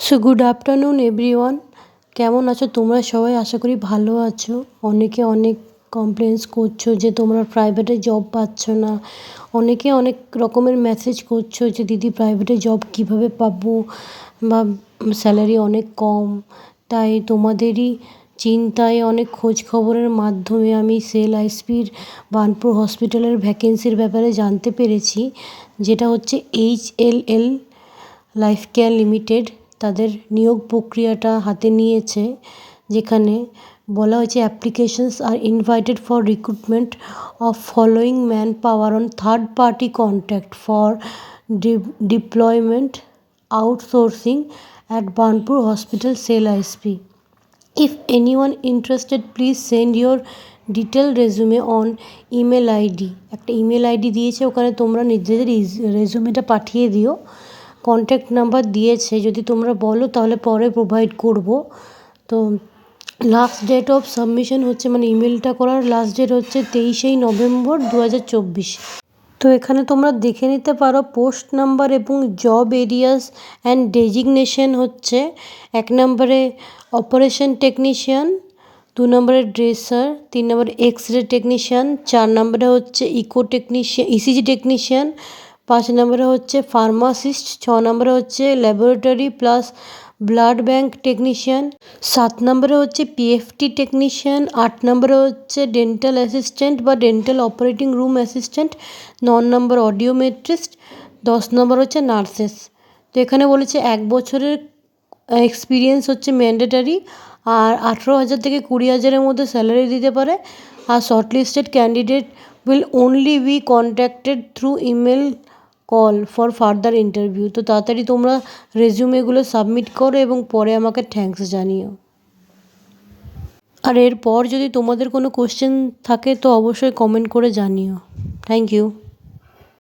So good afternoon everyone. কেমন আছো তোমরা সবাই? আশা করি ভালো আছো। অনেকে অনেক কমপ্লেন্স করছো যে তোমরা প্রাইভেটে জব পাচ্ছ না। অনেকে অনেক রকমের মেসেজ করছো যে দিদি প্রাইভেটে জব কিভাবে পাবো, বা স্যালারি অনেক কম। তাই তোমাদেরই চিন্তায় অনেক খোঁজ খবরের মাধ্যমে আমি সেল আইএসপির বার্নপুর হসপিটালের ভ্যাকেন্সির ব্যাপারে জানতে পেরেছি, যেটা হচ্ছে HLL লাইফ কেয়ার লিমিটেড তাদের নিয়োগ প্রক্রিয়াটা হাতে নিয়েছে, যেখানে বলা হয়েছে অ্যাপ্লিকেশনস আর invited for recruitment of following man power on third party contact for deployment outsourcing at Burnpur hospital SAIL ISP. If anyone interested, please send your detailed resume on email ID। একটা ইমেল আইডি দিয়েছে, ওখানে তোমরা নিজেদের রেজুমেটা পাঠিয়ে দিও। Contact number দিয়েছে, যদি তোমরা বলো তাহলে পরে প্রোভাইড করব। তো লাস্ট ডেট অফ সাবমিশন হচ্ছে, মানে ইমেলটা করার লাস্ট ডেট হচ্ছে 23 নভেম্বর 2024। তো এখানে তোমরা দেখে নিতে পারো পোস্ট নাম্বার এবং জব এরিয়াস অ্যান্ড ডেজিগনেশন হচ্ছে 1 নম্বরে অপারেশন টেকনিশিয়ান, 2 নম্বরে ড্রেসার, 3 নম্বরে এক্স-রে টেকনিশিয়ান, 4 নম্বরে হচ্ছে ইসিজি টেকনিশিয়ান, 5 নম্বরে হচ্ছে ফার্মাসিস্ট, 6 নম্বরে হচ্ছে laboratory plus blood bank technician, 7 নম্বরে হচ্ছে পিএফটি টেকনিশিয়ান, 8 নম্বরে হচ্ছে ডেন্টাল অ্যাসিস্ট্যান্ট বা ডেন্টাল অপারেটিং রুম অ্যাসিস্ট্যান্ট, 9 নম্বর অডিওমেট্রিস্ট, 10 নম্বর হচ্ছে নার্সেস। তো এখানে বলেছে 1 বছরের এক্সপিরিয়েন্স হচ্ছে ম্যান্ডেটারি, আর 18,000 থেকে 20,000-এর মধ্যে স্যালারি দিতে পারে। আর shortlisted candidate will only be contacted through email call for further interview. তো তাড়াতাড়ি তোমরা রেজিউমেগুলো সাবমিট করো এবং পরে আমাকে থ্যাঙ্কস জানিও। আর এরপর যদি তোমাদের কোনো কোশ্চেন থাকে তো অবশ্যই কমেন্ট করে জানিও। Thank you.